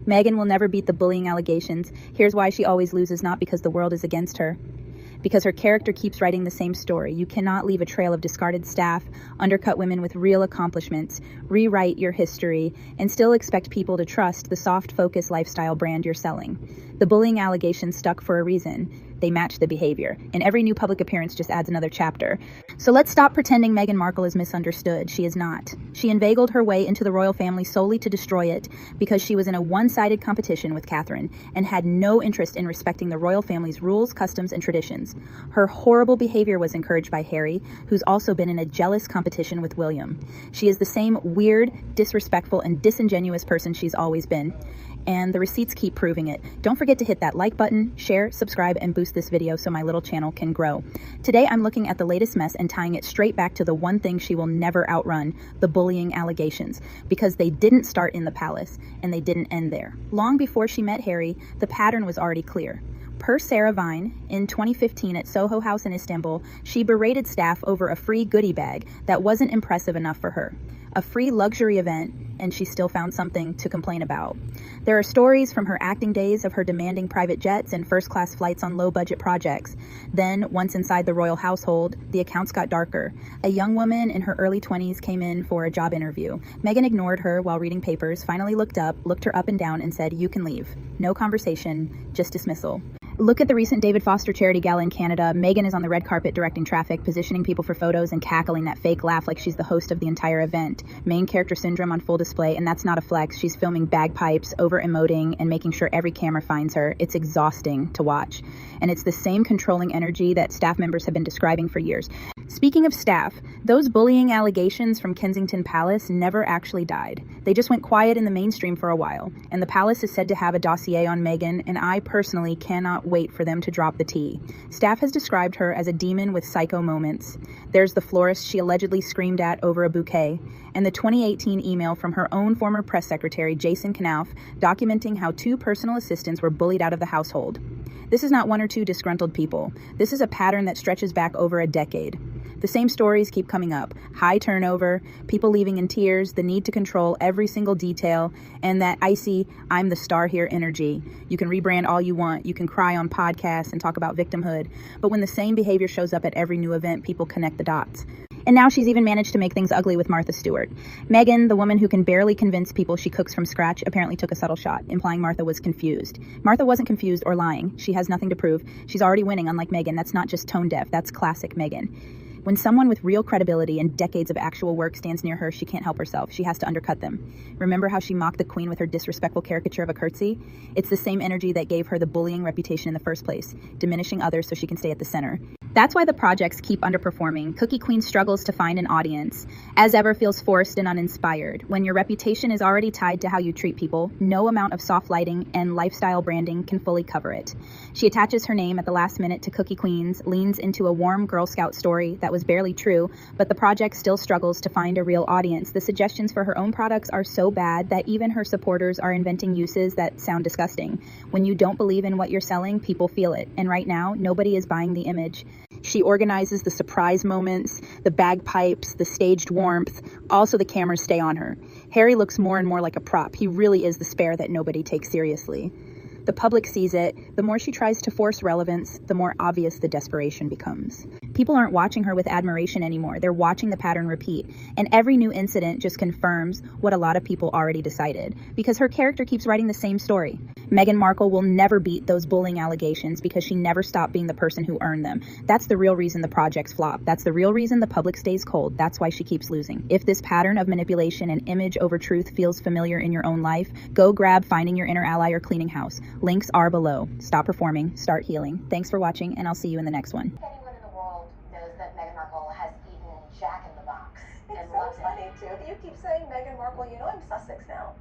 Meghan will never beat the bullying allegations. Here's why she always loses, not because the world is against her, because her character keeps writing the same story. You cannot leave a trail of discarded staff, undercut women with real accomplishments, rewrite your history, and still expect people to trust the soft focus lifestyle brand you're selling. The bullying allegations stuck for a reason. They match the behavior, and every new public appearance just adds another chapter. So let's stop pretending Meghan Markle is misunderstood. She is not. She inveigled her way into the royal family solely to destroy it because she was in a one-sided competition with Catherine and had no interest in respecting the royal family's rules, customs, and traditions. Her horrible behavior was encouraged by Harry, who's also been in a jealous competition with William. She is the same weird, disrespectful, and disingenuous person she's always been. And the receipts keep proving it. Don't forget to hit that like button, share, subscribe, and boost this video so my little channel can grow. Today, I'm looking at the latest mess and tying it straight back to the one thing she will never outrun, the bullying allegations, because they didn't start in the palace, and they didn't end there. Long before she met Harry, the pattern was already clear. Per Sarah Vine, in 2015 at Soho House in Istanbul, she berated staff over a free goodie bag that wasn't impressive enough for her. A free luxury event, and she still found something to complain about. There are stories from her acting days of her demanding private jets and first-class flights on low-budget projects. Then, once inside the royal household, the accounts got darker. A young woman in her early 20s came in for a job interview. Meghan ignored her while reading papers, finally looked her up and down, and said, "You can leave." No conversation, just dismissal. Look at the recent David Foster charity gala in Canada. Meghan is on the red carpet directing traffic, positioning people for photos, and cackling that fake laugh like she's the host of the entire event. Main character syndrome on full display, and that's not a flex. She's filming bagpipes, over-emoting, and making sure every camera finds her. It's exhausting to watch. And it's the same controlling energy that staff members have been describing for years. Speaking of staff, those bullying allegations from Kensington Palace never actually died. They just went quiet in the mainstream for a while, and the palace is said to have a dossier on Meghan, and I personally cannot wait for them to drop the tea. Staff has described her as a demon with psycho moments. There's the florist she allegedly screamed at over a bouquet, and the 2018 email from her own former press secretary, Jason Knauf, documenting how 2 personal assistants were bullied out of the household. This is not 1 or 2 disgruntled people. This is a pattern that stretches back over a decade. The same stories keep coming up. High turnover, people leaving in tears, the need to control every single detail, and that icy, I'm the star here energy. You can rebrand all you want, you can cry on podcasts and talk about victimhood, but when the same behavior shows up at every new event, people connect the dots. And now she's even managed to make things ugly with Martha Stewart. Meghan, the woman who can barely convince people she cooks from scratch, apparently took a subtle shot, implying Martha was confused. Martha wasn't confused or lying. She has nothing to prove. She's already winning, unlike Meghan. That's not just tone deaf. That's classic Meghan. When someone with real credibility and decades of actual work stands near her, she can't help herself. She has to undercut them. Remember how she mocked the Queen with her disrespectful caricature of a curtsy? It's the same energy that gave her the bullying reputation in the first place, diminishing others so she can stay at the center. That's why the projects keep underperforming. Cookie Queen struggles to find an audience. As Ever feels forced and uninspired. When your reputation is already tied to how you treat people, no amount of soft lighting and lifestyle branding can fully cover it. She attaches her name at the last minute to Cookie Queens, leans into a warm Girl Scout story that was barely true, but the project still struggles to find a real audience. The suggestions for her own products are so bad that even her supporters are inventing uses that sound disgusting. When you don't believe in what you're selling, people feel it. And right now, nobody is buying the image. She organizes the surprise moments, the bagpipes, the staged warmth, also the cameras stay on her. Harry looks more and more like a prop. He really is the spare that nobody takes seriously. The public sees it. The more she tries to force relevance, the more obvious the desperation becomes. People aren't watching her with admiration anymore. They're watching the pattern repeat. And every new incident just confirms what a lot of people already decided, because her character keeps writing the same story. Meghan Markle will never beat those bullying allegations because she never stopped being the person who earned them. That's the real reason the projects flop. That's the real reason the public stays cold. That's why she keeps losing. If this pattern of manipulation and image over truth feels familiar in your own life, go grab Finding Your Inner Ally or Cleaning House. Links are below. Stop performing, start healing. Thanks for watching, and I'll see you in the next one. Anyone in the world knows that Meghan Markle has eaten Jack in the Box. It's so funny too. You keep saying Meghan Markle, you know I'm Sussex now.